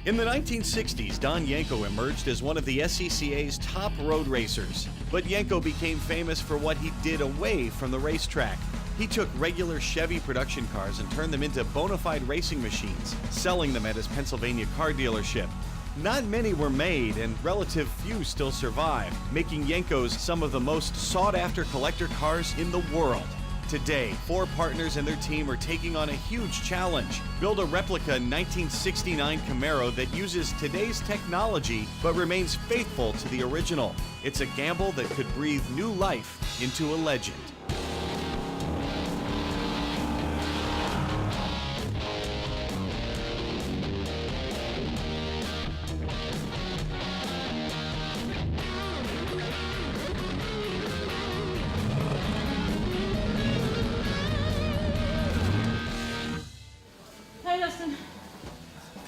In the 1960s, Don Yenko emerged as one of the SCCA's top road racers. But Yenko became famous for what he did away from the racetrack. He took regular Chevy production cars and turned them into bona fide racing machines, selling them at his Pennsylvania car dealership. Not many were made, and relative few still survive, making Yenkos some of the most sought-after collector cars in the world. Today, 4 partners and their team are taking on a huge challenge. Build a replica 1969 Camaro that uses today's technology but remains faithful to the original. It's a gamble that could breathe new life into a legend.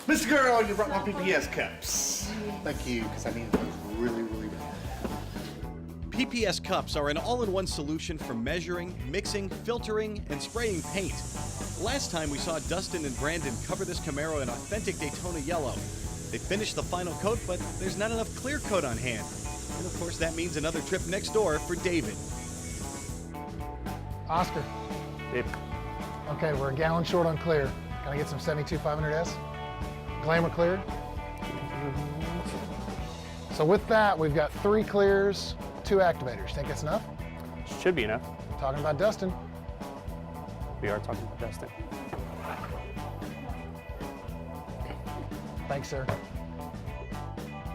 Mr. Girl, you brought my PPS cups. Thank you, because I needed those really, really bad. PPS cups are an all-in-one solution for measuring, mixing, filtering, and spraying paint. Last time we saw Dustin and Brandon cover this Camaro in authentic Daytona Yellow. They finished the final coat, but there's not enough clear coat on hand. And of course, that means another trip next door for David. Oscar. Yep. Okay, we're a gallon short on clear. Can I get some 72 500S? Glamour cleared. So with that, we've got 3 clears, 2 activators. Think that's enough? Should be enough. Talking about Dustin. We are talking about Dustin. Thanks, sir.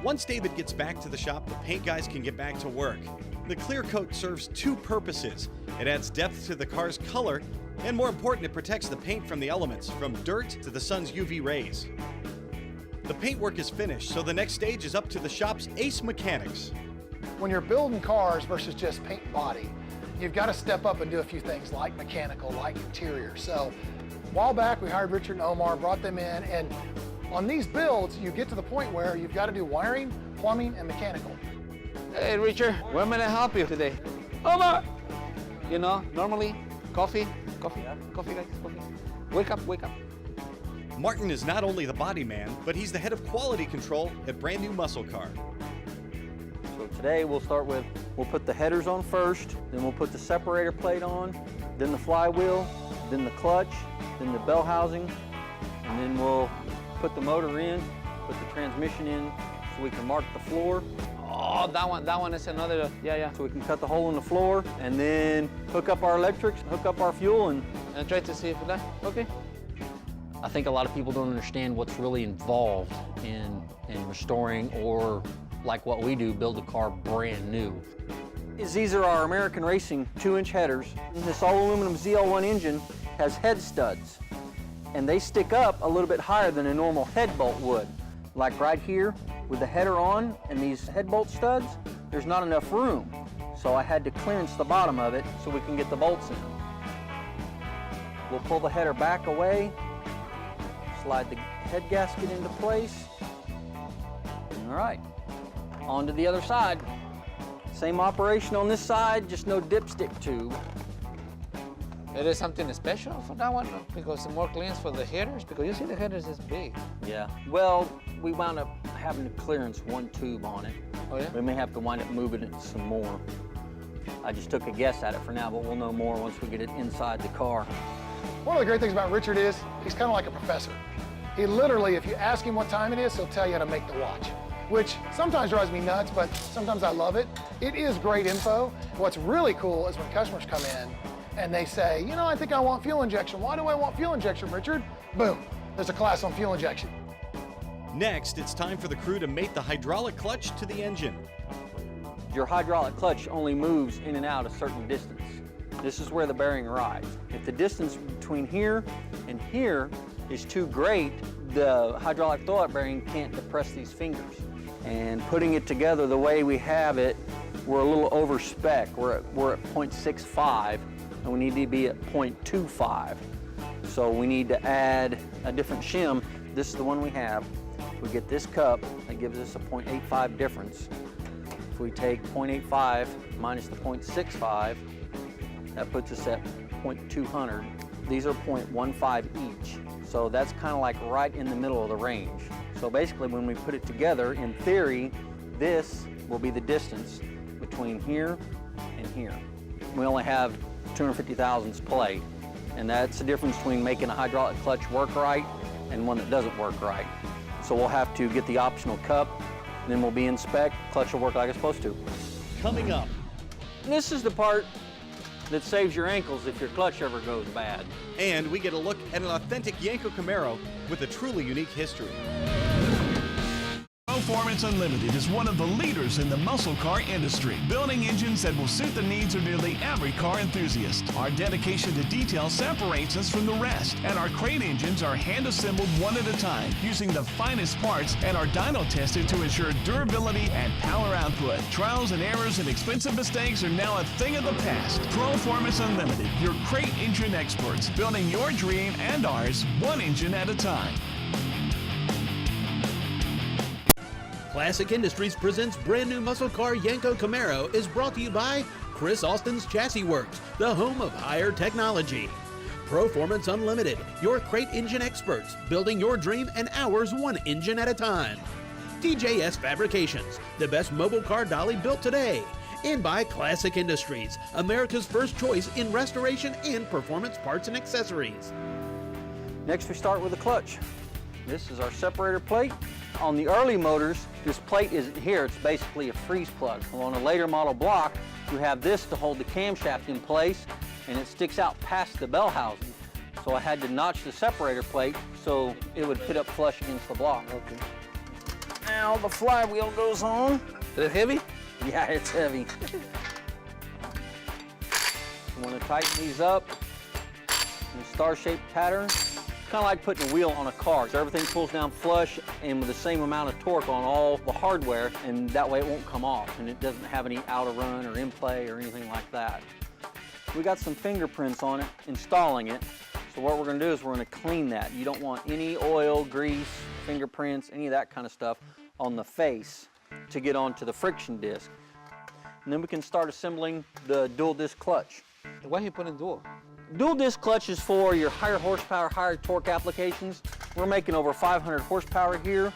Once David gets back to the shop, the paint guys can get back to work. The clear coat serves 2 purposes. It adds depth to the car's color, and more important, it protects the paint from the elements, from dirt to the sun's UV rays. The paintwork is finished, so the next stage is up to the shop's ace mechanics. When you're building cars versus just paint and body, you've got to step up and do a few things like mechanical, like interior. So a while back, we hired Richard and Omar, brought them in, and on these builds, you get to the point where you've got to do wiring, plumbing, and mechanical. Hey, Richard, where may I help you today? Omar! You know, normally, coffee, guys, coffee. Wake up. Martin is not only the body man, but he's the head of quality control at Brand New Muscle Car. So today we'll put the headers on first, then we'll put the separator plate on, then the flywheel, then the clutch, then the bell housing, and then we'll put the motor in, put the transmission in so we can mark the floor. Oh, that one is another, yeah. So we can cut the hole in the floor and then hook up our electrics, hook up our fuel, and try to see if that, okay. I think a lot of people don't understand what's really involved in restoring, or like what we do, build a car brand new. These are our American Racing 2-inch headers. This all-aluminum ZL1 engine has head studs, and they stick up a little bit higher than a normal head bolt would. Like right here, with the header on and these head bolt studs, there's not enough room. So I had to clearance the bottom of it so we can get the bolts in. We'll pull the header back away, slide the head gasket into place. All right, on to the other side. Same operation on this side, just no dipstick tube. It is something special for that one, because more clearance for the headers, because you see the headers is big. Yeah, well, we wound up having to clearance 1 tube on it. Oh yeah? We may have to wind up moving it some more. I just took a guess at it for now, but we'll know more once we get it inside the car. One of the great things about Richard is he's kind of like a professor. He literally, if you ask him what time it is, he'll tell you how to make the watch, which sometimes drives me nuts, but sometimes I love it. It is great info. What's really cool is when customers come in and they say, you know, I think I want fuel injection. Why do I want fuel injection, Richard? Boom, there's a class on fuel injection. Next, it's time for the crew to mate the hydraulic clutch to the engine. Your hydraulic clutch only moves in and out a certain distance. This is where the bearing rides. If the distance between here and here is too great, the hydraulic throwout bearing can't depress these fingers. And putting it together the way we have it, we're a little over spec. We're at 0.65, and we need to be at 0.25. So we need to add a different shim. This is the one we have. We get this cup, that gives us a 0.85 difference. If we take 0.85 minus the 0.65, that puts us at 0.200. These are 0.15 each. So that's kind of like right in the middle of the range. So basically when we put it together, in theory, this will be the distance between here and here. We only have 250 thousandths play, and that's the difference between making a hydraulic clutch work right and one that doesn't work right. So we'll have to get the optional cup, then we'll be in spec, clutch will work like it's supposed to. Coming up, This is the part that saves your ankles if your clutch ever goes bad. and we get a look at an authentic Yenko Camaro with a truly unique history. Proformance Unlimited is one of the leaders in the muscle car industry, building engines that will suit the needs of nearly every car enthusiast. Our dedication to detail separates us from the rest, and our crate engines are hand-assembled one at a time, using the finest parts and are dyno tested to ensure durability and power output. Trials and errors and expensive mistakes are now a thing of the past. Proformance Unlimited, your crate engine experts, building your dream and ours one engine at a time. Classic Industries presents brand new muscle car Yenko Camaro is brought to you by Chris Austin's Chassis Works, the home of higher technology. Proformance Unlimited, your crate engine experts, building your dream and ours one engine at a time. TJS Fabrications, the best mobile car dolly built today. And by Classic Industries, America's first choice in restoration and performance parts and accessories. Next we start with the clutch. This is our separator plate. On the early motors, this plate isn't here, it's basically a freeze plug. Well, on a later model block, you have this to hold the camshaft in place, and it sticks out past the bell housing. So I had to notch the separator plate so it would fit up flush against the block. Okay. Now the flywheel goes on. Is it heavy? Yeah, it's heavy. You want to tighten these up in a star-shaped pattern. Kind of like putting a wheel on a car. So everything pulls down flush and with the same amount of torque on all the hardware, and that way it won't come off and it doesn't have any out of run or in play or anything like that. We got some fingerprints on it, installing it. So what we're going to do is we're going to clean that. You don't want any oil, grease, fingerprints, any of that kind of stuff on the face to get onto the friction disc. And then we can start assembling the dual disc clutch. Why are you putting dual? Dual disc clutch is for your higher horsepower, higher torque applications. We're making over 500 horsepower here,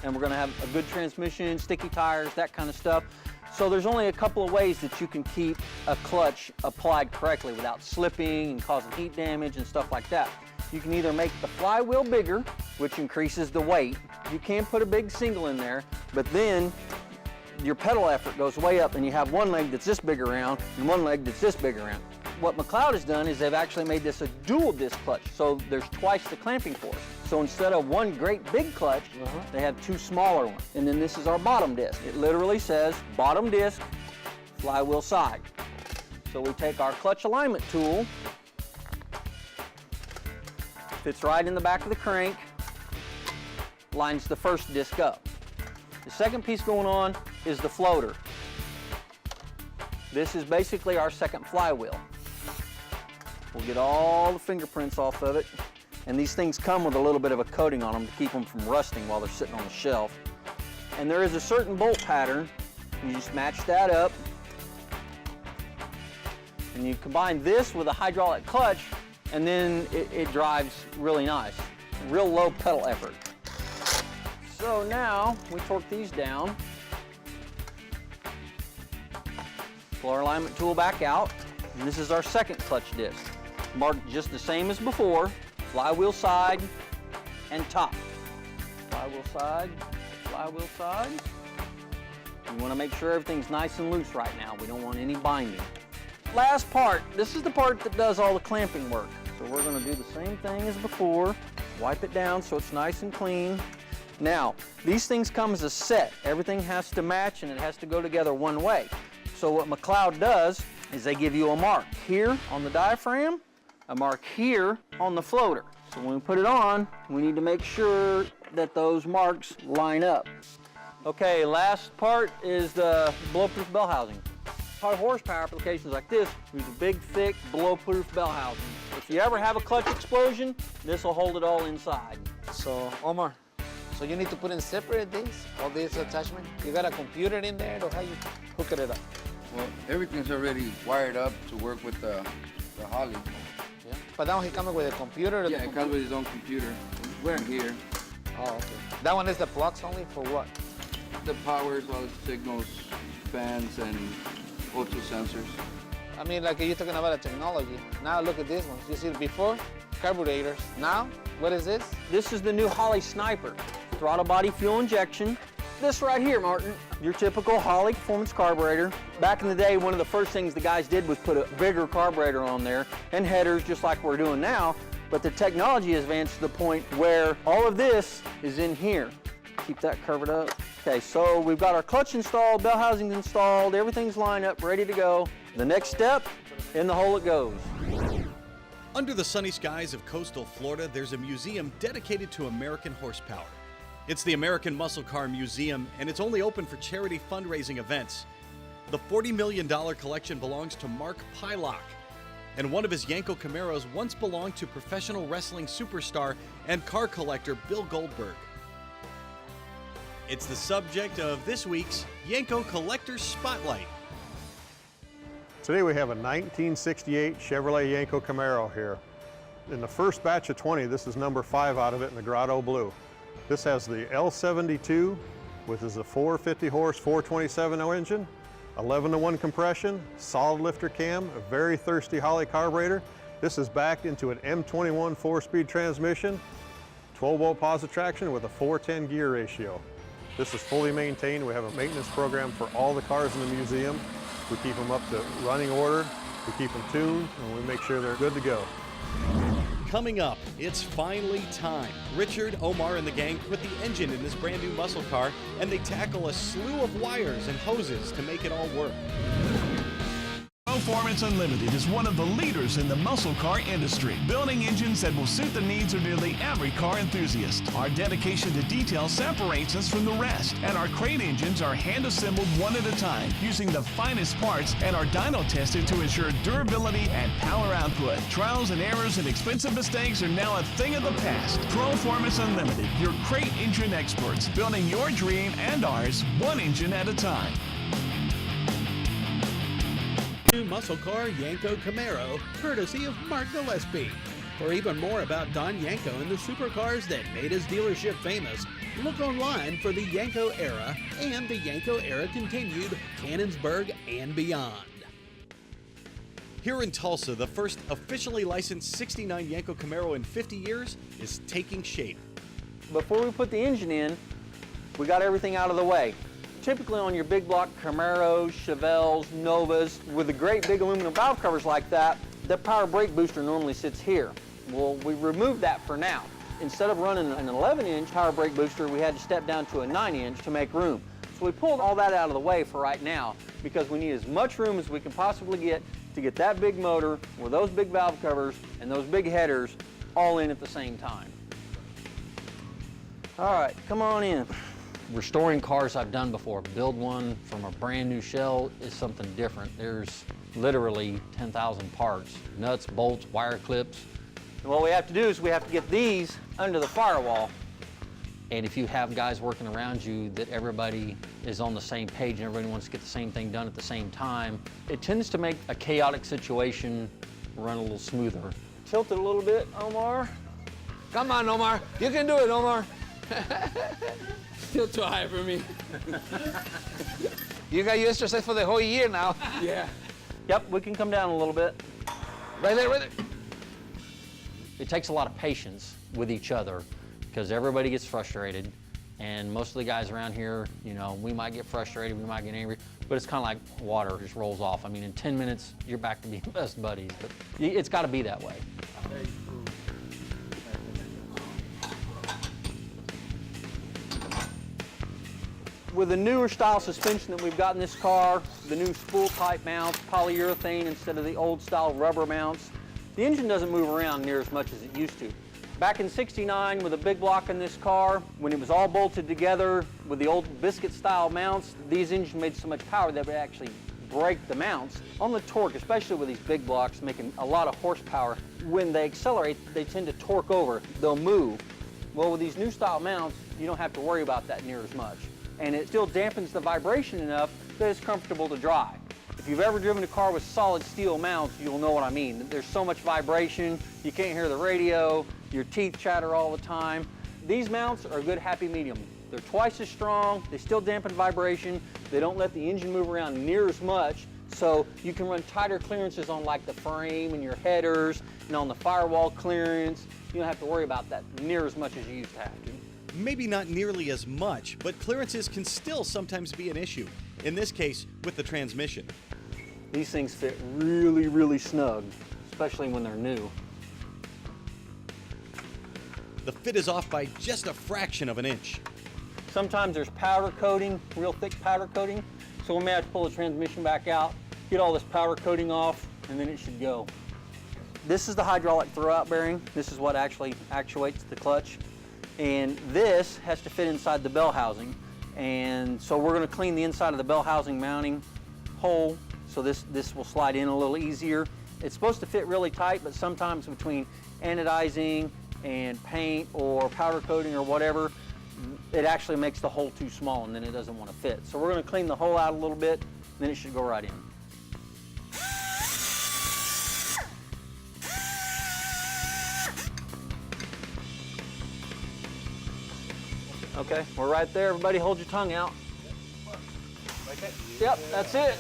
and we're gonna have a good transmission, sticky tires, that kind of stuff. So there's only a couple of ways that you can keep a clutch applied correctly without slipping and causing heat damage and stuff like that. You can either make the flywheel bigger, which increases the weight. You can put a big single in there, but then your pedal effort goes way up and you have one leg that's this big around and one leg that's this big around. What McLeod has done is they've actually made this a dual disc clutch, so there's twice the clamping force. So instead of one great big clutch, they have two smaller ones. And then this is our bottom disc. It literally says bottom disc, flywheel side. So we take our clutch alignment tool, fits right in the back of the crank, lines the first disc up. The second piece going on is the floater. This is basically our second flywheel. We'll get all the fingerprints off of it, and these things come with a little bit of a coating on them to keep them from rusting while they're sitting on the shelf. And there is a certain bolt pattern. You just match that up, and you combine this with a hydraulic clutch, and then it drives really nice. Real low pedal effort. So now we torque these down. Pull our alignment tool back out, and this is our second clutch disc. Marked just the same as before, flywheel side and top. Flywheel side, flywheel side. You want to make sure everything's nice and loose right now. We don't want any binding. Last part, this is the part that does all the clamping work. So we're going to do the same thing as before. Wipe it down so it's nice and clean. Now, these things come as a set. Everything has to match and it has to go together one way. So what McLeod does is they give you a mark here on the diaphragm, a mark here on the floater. So when we put it on, we need to make sure that those marks line up. Okay, last part is the blow-proof bell housing. High horsepower applications like this use a big, thick, blow-proof bell housing. If you ever have a clutch explosion, this will hold it all inside. So, Omar, so you need to put in separate these, all these attachments? You got a computer in there, or how you hook it up? Well, everything's already wired up to work with the Holly. Yeah. But now he comes with a computer? Yeah, it comes with his own computer. We're in here. Oh, okay. That one is the plugs only for what? The powers, all the signals, fans, and O2 sensors. I mean, like you're talking about the technology. Now look at this one. You see before? Carburetors. Now, what is this? This is the new Holley Sniper. Throttle body fuel injection. This right here, Martin, your typical Holley performance carburetor. Back in the day, one of the first things the guys did was put a bigger carburetor on there and headers just like we're doing now. But the technology has advanced to the point where all of this is in here. Keep that covered up. Okay, so we've got our clutch installed, bell housings installed, everything's lined up, ready to go. The next step, in the hole it goes. Under the sunny skies of coastal Florida, there's a museum dedicated to American horsepower. It's the American Muscle Car Museum, and it's only open for charity fundraising events. The $40 million collection belongs to Mark Pylock, and one of his Yenko Camaros once belonged to professional wrestling superstar and car collector Bill Goldberg. It's the subject of this week's Yenko Collector's Spotlight. Today we have a 1968 Chevrolet Yenko Camaro here. In the first batch of 20, this is number 5 out of it in the Grotto Blue. This has the L72, which is a 450 horse, 427 engine, 11-to-1 compression, solid lifter cam, a very thirsty Holley carburetor. This is backed into an M21 4-speed transmission, 12-volt positive traction with a 4:10 gear ratio. This is fully maintained. We have a maintenance program for all the cars in the museum. We keep them up to running order, we keep them tuned, and we make sure they're good to go. Coming up, it's finally time. Richard, Omar, and the gang put the engine in this brand new muscle car, and they tackle a slew of wires and hoses to make it all work. Proformance Unlimited is one of the leaders in the muscle car industry, building engines that will suit the needs of nearly every car enthusiast. Our dedication to detail separates us from the rest, and our crate engines are hand-assembled one at a time, using the finest parts and are dyno tested to ensure durability and power output. Trials and errors and expensive mistakes are now a thing of the past. Proformance Unlimited, your crate engine experts, building your dream and ours one engine at a time. New muscle car Yenko Camaro, courtesy of Mark Gillespie. For even more about Don Yenko and the supercars that made his dealership famous, look online for the Yenko era and the Yenko era continued, Cannonsburg and beyond. Here in Tulsa, the first officially licensed 69 Yenko Camaro in 50 years is taking shape. Before we put the engine in, we got everything out of the way. Typically on your big block Camaros, Chevelles, Novas, with the great big aluminum valve covers like that, the power brake booster normally sits here. Well, we removed that for now. Instead of running an 11-inch power brake booster, we had to step down to a 9-inch to make room. So we pulled all that out of the way for right now because we need as much room as we can possibly get to get that big motor with those big valve covers and those big headers all in at the same time. All right, come on in. Restoring cars I've done before, build one from a brand new shell is something different. There's literally 10,000 parts, nuts, bolts, wire clips. And what we have to do is we have to get these under the firewall. And if you have guys working around you that everybody is on the same page and everybody wants to get the same thing done at the same time, it tends to make a chaotic situation run a little smoother. Tilt it a little bit, Omar. Come on, Omar. You can do it, Omar. Still too high for me. You got your exercise for the whole year now. Yeah. Yep, we can come down a little bit. Right there, right there. It takes a lot of patience with each other because everybody gets frustrated. And most of the guys around here, you know, we might get frustrated, we might get angry, but it's kind of like water, just rolls off. I mean, in 10 minutes, you're back to being best buddies, but it's got to be that way. With the newer style suspension that we've got in this car, the new spool type mounts, polyurethane instead of the old style rubber mounts, the engine doesn't move around near as much as it used to. Back in '69 with a big block in this car, when it was all bolted together with the old biscuit style mounts, these engines made so much power that it would actually break the mounts. On the torque, especially with these big blocks making a lot of horsepower, when they accelerate, they tend to torque over, they'll move. Well, with these new style mounts, you don't have to worry about that near as much. And it still dampens the vibration enough that it's comfortable to drive. If you've ever driven a car with solid steel mounts, you'll know what I mean. There's so much vibration, you can't hear the radio, your teeth chatter all the time. These mounts are a good happy medium. They're twice as strong, they still dampen vibration, they don't let the engine move around near as much, so you can run tighter clearances on like the frame and your headers and on the firewall clearance. You don't have to worry about that near as much as you used to have to. Maybe not nearly as much, but clearances can still sometimes be an issue. In this case, with the transmission. These things fit really, really snug, especially when they're new. The fit is off by just a fraction of an inch. Sometimes there's powder coating, real thick powder coating, so we may have to pull the transmission back out, get all this powder coating off, and then it should go. This is the hydraulic throwout bearing. This is what actually actuates the clutch. And this has to fit inside the bell housing. And so we're gonna clean the inside of the bell housing mounting hole, so this will slide in a little easier. It's supposed to fit really tight, but sometimes between anodizing and paint or powder coating or whatever, it actually makes the hole too small and then it doesn't want to fit. So we're going to clean the hole out a little bit, then it should go right in. Okay, we're right there. Everybody hold your tongue out. Yep, that's it.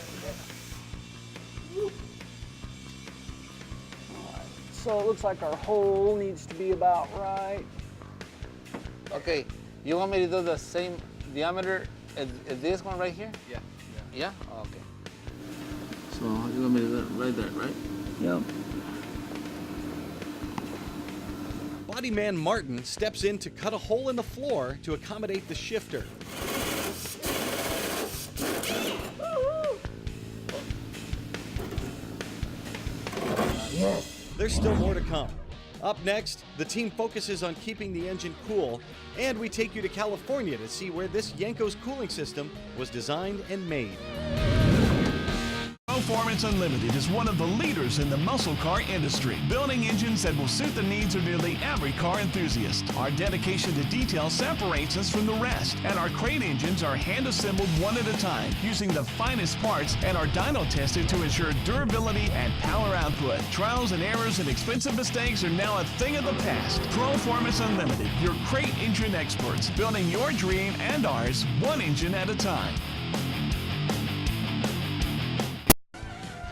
So it looks like our hole needs to be about right. Okay, you want me to do the same diameter as this one right here? Yeah. Yeah? Oh, okay. So you want me to do it right there, right? Yep. Bodyman Martin steps in to cut a hole in the floor to accommodate the shifter. There's still more to come. Up next, the team focuses on keeping the engine cool, and we take you to California to see where this Yenko's cooling system was designed and made. Proformance Unlimited is one of the leaders in the muscle car industry, building engines that will suit the needs of nearly every car enthusiast. Our dedication to detail separates us from the rest, and our crate engines are hand-assembled one at a time, using the finest parts and are dyno tested to ensure durability and power output. Trials and errors and expensive mistakes are now a thing of the past. Proformance Unlimited, your crate engine experts, building your dream and ours one engine at a time.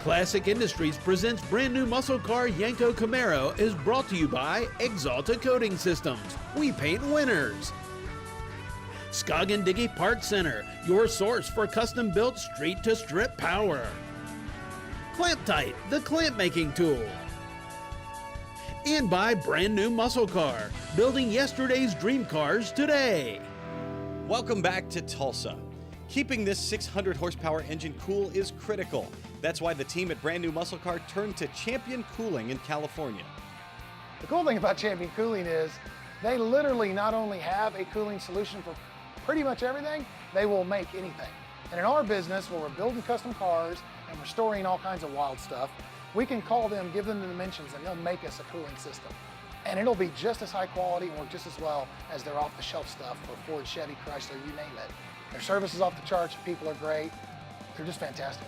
Classic Industries presents brand new muscle car Yenko Camaro is brought to you by Exalta Coating Systems. We paint winners. Scoggin Diggy Parts Center, your source for custom built street to strip power. Clamp Tight, the clamp making tool. And by brand new muscle car, building yesterday's dream cars today. Welcome back to Tulsa. Keeping this 600 horsepower engine cool is critical. That's why the team at Brand New Muscle Car turned to Champion Cooling in California. The cool thing about Champion Cooling is they literally not only have a cooling solution for pretty much everything, they will make anything. And in our business, where we're building custom cars and we're storing all kinds of wild stuff, we can call them, give them the dimensions, and they'll make us a cooling system. And it'll be just as high quality and work just as well as their off-the-shelf stuff for Ford, Chevy, Chrysler, you name it. Their service is off the charts, people are great, they're just fantastic.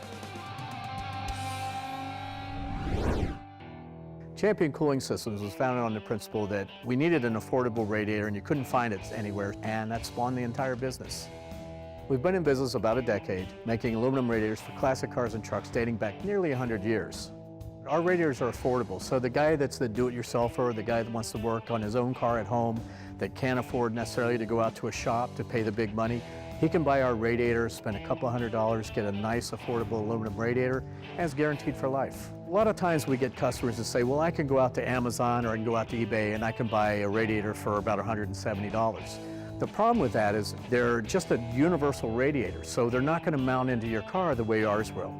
Champion Cooling Systems was founded on the principle that we needed an affordable radiator and you couldn't find it anywhere, and that spawned the entire business. We've been in business about a decade, making aluminum radiators for classic cars and trucks dating back nearly 100 years. Our radiators are affordable, so the guy that's the do-it-yourselfer, the guy that wants to work on his own car at home, that can't afford necessarily to go out to a shop to pay the big money, he can buy our radiator, spend a couple $100, get a nice affordable aluminum radiator, and it's guaranteed for life. A lot of times we get customers that say, well, I can go out to Amazon or I can go out to eBay and I can buy a radiator for about $170. The problem with that is they're just a universal radiator, so they're not going to mount into your car the way ours will.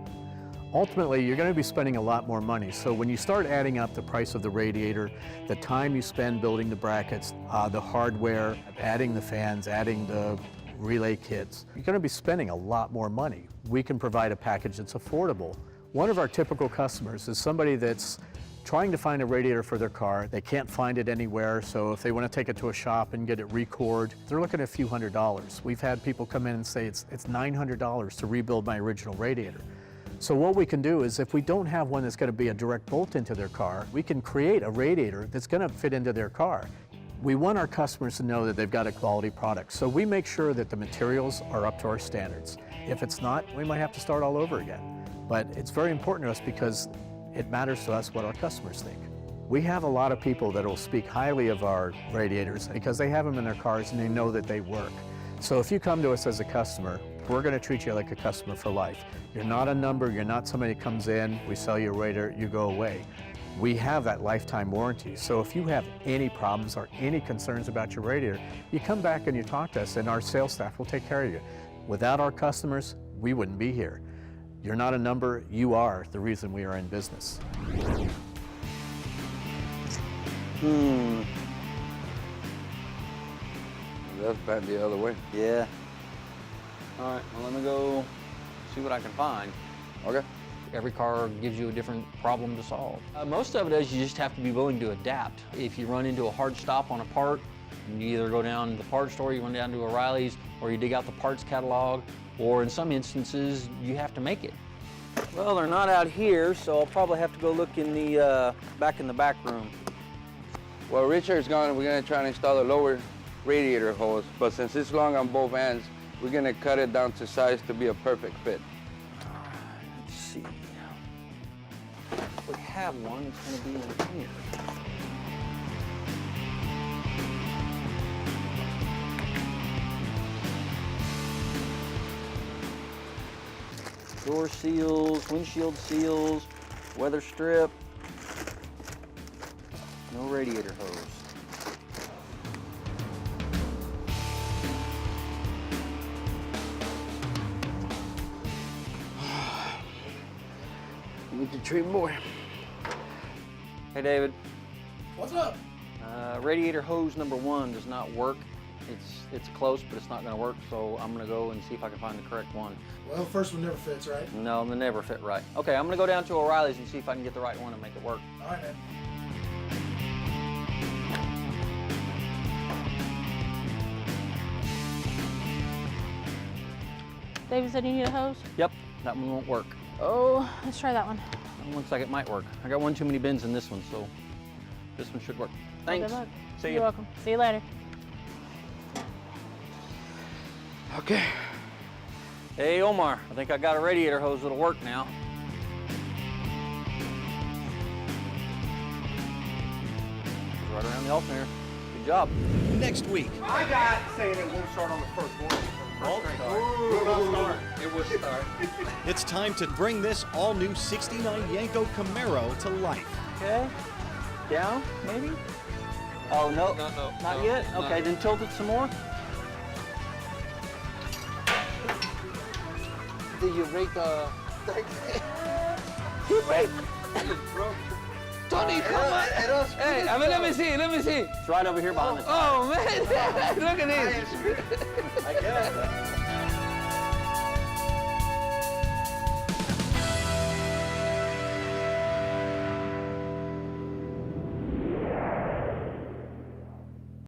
Ultimately, you're going to be spending a lot more money, so when you start adding up the price of the radiator, the time you spend building the brackets, the hardware, adding the fans, adding the relay kits, you're going to be spending a lot more money. We can provide a package that's affordable. One of our typical customers is somebody that's trying to find a radiator for their car. They can't find it anywhere, so if they want to take it to a shop and get it recored, they're looking at a few $100s. We've had people come in and say it's $900 to rebuild my original radiator. So what we can do is if we don't have one that's going to be a direct bolt into their car, we can create a radiator that's going to fit into their car. We want our customers to know that they've got a quality product, so we make sure that the materials are up to our standards. If it's not, we might have to start all over again. But it's very important to us because it matters to us what our customers think. We have a lot of people that will speak highly of our radiators because they have them in their cars and they know that they work. So if you come to us as a customer, we're going to treat you like a customer for life. You're not a number, you're not somebody that comes in, we sell you a radiator, you go away. We have that lifetime warranty. So if you have any problems or any concerns about your radiator, you come back and you talk to us and our sales staff will take care of you. Without our customers, we wouldn't be here. You're not a number, you are the reason we are in business. That's bad the other way. Yeah. All right, well, let me go see what I can find. Okay. Every car gives you a different problem to solve. Most of it is you just have to be willing to adapt. If you run into a hard stop on a part, you either go down to the parts store, you run down to O'Reilly's, or you dig out the parts catalog, or in some instances, you have to make it. Well, they're not out here, so I'll probably have to go look in the back room. Well, Richard's gone. We're gonna try and install a lower radiator hose, but since it's long on both ends, we're gonna cut it down to size to be a perfect fit. Let's see. If we have one, it's gonna be in here. Door seals, windshield seals, weather strip. No radiator hose. Need to trim more. Hey, David. What's up? Radiator hose number 1 does not work. It's close, but it's not going to work, so I'm going to go and see if I can find the correct one. Well, the first one never fits, right? No, they never fit right. Okay, I'm going to go down to O'Reilly's and see if I can get the right one and make it work. All right, man. David said you need a hose? Yep, that one won't work. Oh, let's try that one. That one looks like it might work. I got one too many bins in this one, so this one should work. Thanks. Good luck. See you. You're welcome. See you later. Okay. Hey, Omar, I think I got a radiator hose that'll work now. Right around the alternator. Good job. Next week. I got saying it won't start on the first one. It will start. It's time to bring this all-new 69 Yenko Camaro to life. Okay. Down, maybe? Oh, no. Not yet? Okay, then tilt it some more. Did you rate the... You rate... Tony, come on! Hey, I mean, let me see. It's right over here behind us. Oh, man! Look at this! I guess.